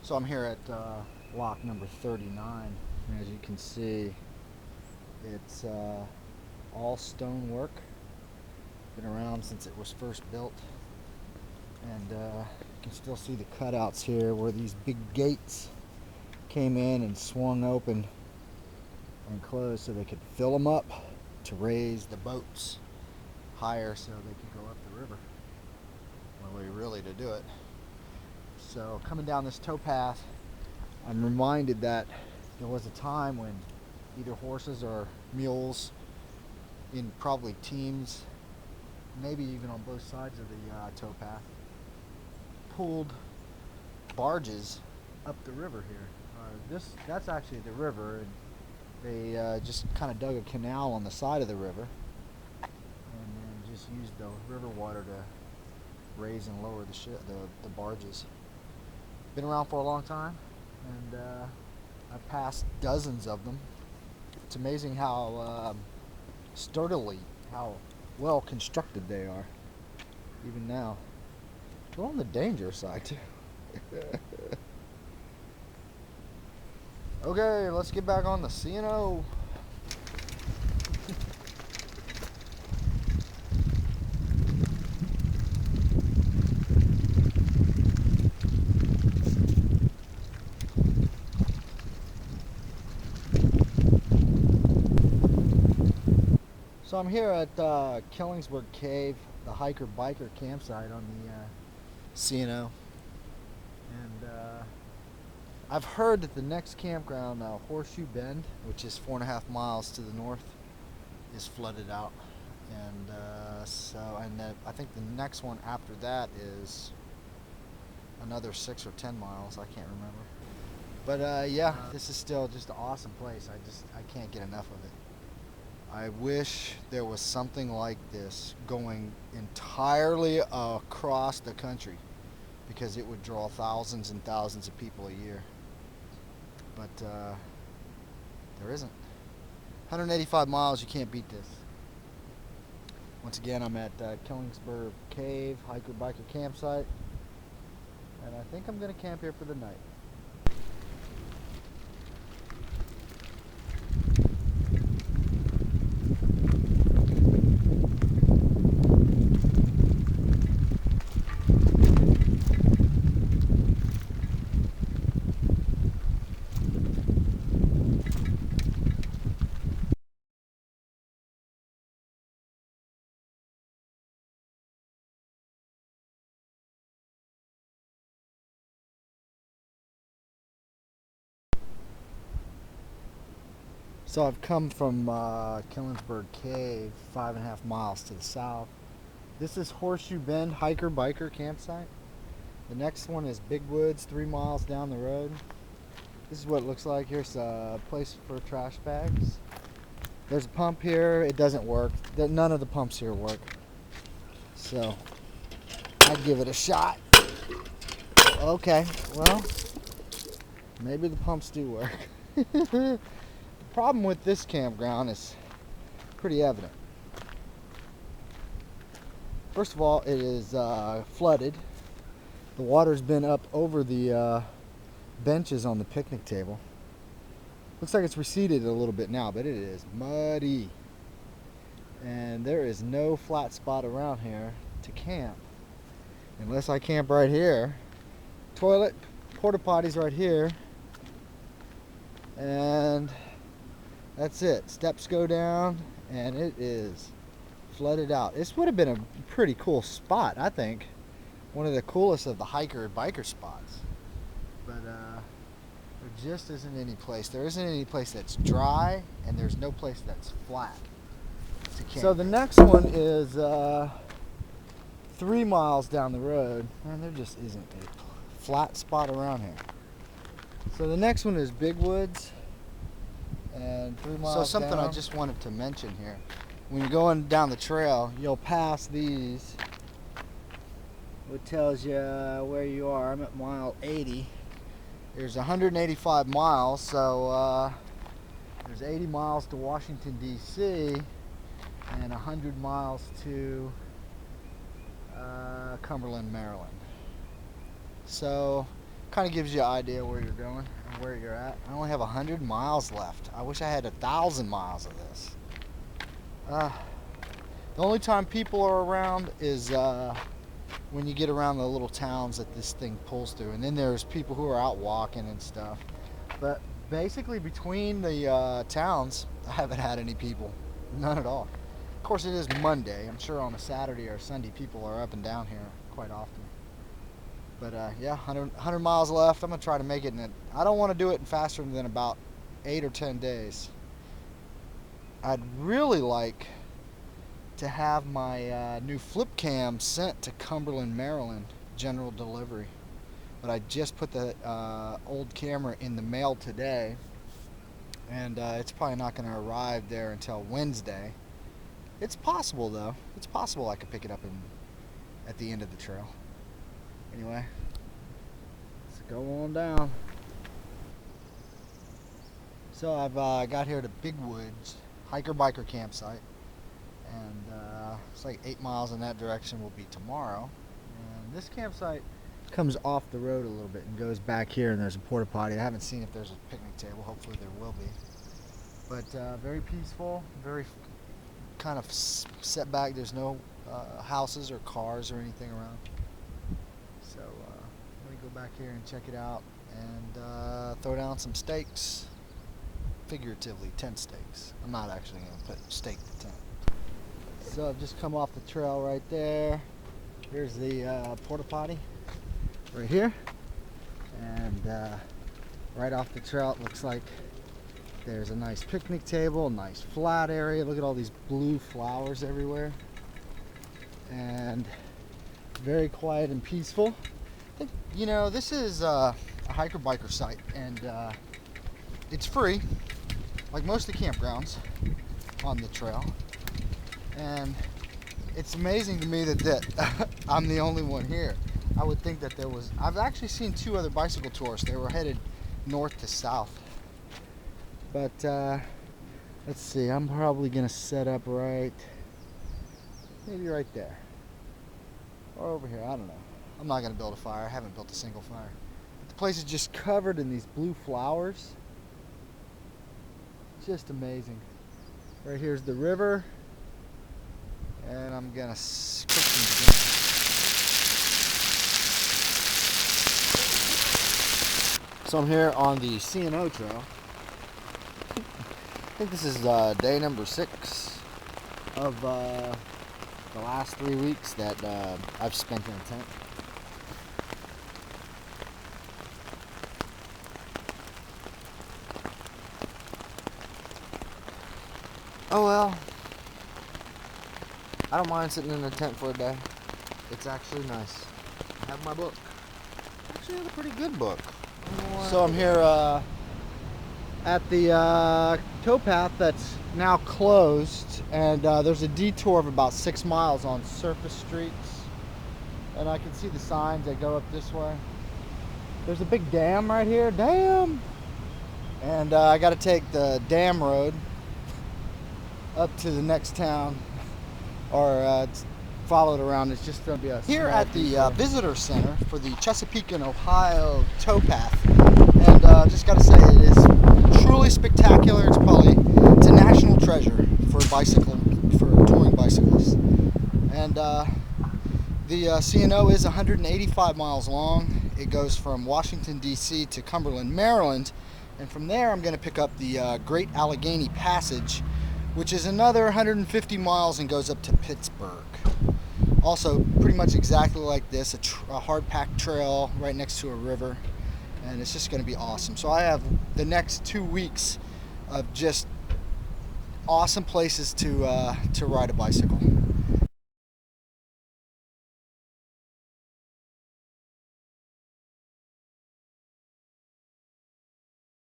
So I'm here at lock number 39, and as you can see, it's all stonework. Been around since it was first built, and you can still see the cutouts here where these big gates came in and swung open and closed so they could fill them up to raise the boats higher so they could go up the river. One way really to do it. So coming down this towpath, I'm reminded that there was a time when either horses or mules, in probably teams, maybe even on both sides of the towpath, pulled barges up the river here. That's actually the river, and they just kind of dug a canal on the side of the river and then just used the river water to raise and lower the barges. Been around for a long time, and I've passed dozens of them. It's amazing how sturdily, how well constructed they are, even now. They're on the dangerous side too. Okay, let's get back on the C&O. So I'm here at Killingsburg Cave, the hiker-biker campsite on the C&O. And I've heard that the next campground, Horseshoe Bend, which is 4.5 miles to the north, is flooded out. And I think the next one after that is another 6 or 10 miles. I can't remember. But yeah, this is still just an awesome place. I can't get enough of it. I wish there was something like this going entirely across the country, because it would draw thousands and thousands of people a year. But there isn't. 185 miles, you can't beat this. Once again, I'm at Killingsburg Cave, hiker-biker campsite, and I think I'm going to camp here for the night. So I've come from Killingsburg Cave, 5.5 miles to the south. This is Horseshoe Bend hiker-biker campsite. The next one is Big Woods, 3 miles down the road. This is what it looks like. Here's a place for trash bags. There's a pump here. It doesn't work. None of the pumps here work. So I'd give it a shot. Okay, well, maybe the pumps do work. The problem with this campground is pretty evident. First of all, it is flooded. The water's been up over the benches on the picnic table. Looks like it's receded a little bit now, but it is muddy. And there is no flat spot around here to camp. Unless I camp right here. Toilet, porta potties right here. And that's it. Steps go down, and it is flooded out. This would have been a pretty cool spot, I think. One of the coolest of the hiker and biker spots. But there just isn't any place. There isn't any place that's dry, and there's no place that's flat to camp. So the next one is 3 miles down the road, and there just isn't a flat spot around here. So the next one is Big Woods, and 3 miles down. So something I just wanted to mention here. When you're going down the trail, you'll pass these, which tells you where you are. I'm at mile 80. There's 185 miles, so there's 80 miles to Washington, D.C., and 100 miles to Cumberland, Maryland. So Kind of gives you an idea where you're going and where you're at. I only have 100 miles left. I wish I had 1,000 miles of this. The only time people are around is when you get around the little towns that this thing pulls through, and then there's people who are out walking and stuff. But basically between the towns, I haven't had any people, none at all. Of course, it is Monday. I'm sure on a Saturday or Sunday people are up and down here quite often. But yeah, 100 miles left. I'm gonna try to make it I don't want to do it in faster than about 8 or 10 days. I'd really like to have my new flip cam sent to Cumberland, Maryland, general delivery. But I just put the old camera in the mail today, and it's probably not going to arrive there until Wednesday. It's possible though. It's possible I could pick it up at the end of the trail. Anyway, let's go on down. So I've got here to Big Woods hiker-biker campsite, and it's like 8 miles in that direction will be tomorrow. And this campsite comes off the road a little bit and goes back here, and there's a porta potty. I haven't seen if there's a picnic table. Hopefully there will be. But very peaceful, very kind of set back. There's no houses or cars or anything around. So let me go back here and check it out and throw down some stakes. Figuratively, tent stakes. I'm not actually going to put stake the tent. So I've just come off the trail right there. Here's the porta potty right here, and right off the trail it looks like there's a nice picnic table, nice flat area. Look at all these blue flowers everywhere, and very quiet and peaceful. I think, you know, this is a hiker-biker site, and it's free, like most of the campgrounds on the trail. And it's amazing to me that I'm the only one here. I would think that I've actually seen 2 other bicycle tourists. They were headed north to south. But let's see, I'm probably gonna set up maybe right there. Or over here, I don't know. I'm not gonna build a fire. I haven't built a single fire. But the place is just covered in these blue flowers. Just amazing. Right here's the river, and I'm gonna cook some dinner. So I'm here on the C&O trail. I think this is day number 6 of the last 3 weeks that I've spent in a tent. Oh well, I don't mind sitting in a tent for a day. It's actually nice. I have my book. Actually, it's a pretty good book. So I'm here at the towpath that's now closed, and there's a detour of about 6 miles on surface streets, and I can see the signs that go up this way. There's a big dam right here, dam, and I got to take the dam road up to the next town, or follow it around. It's just going to be a here at the visitor center for the Chesapeake and Ohio towpath, and just got to say, it is truly spectacular. It's a national treasure for touring bicyclists. And the C&O is 185 miles long. It goes from Washington D.C. to Cumberland, Maryland, and from there I'm going to pick up the Great Allegheny Passage, which is another 150 miles and goes up to Pittsburgh. Also pretty much exactly like this, a hard-packed trail right next to a river, and it's just going to be awesome. So I have the next 2 weeks of just awesome places to ride a bicycle.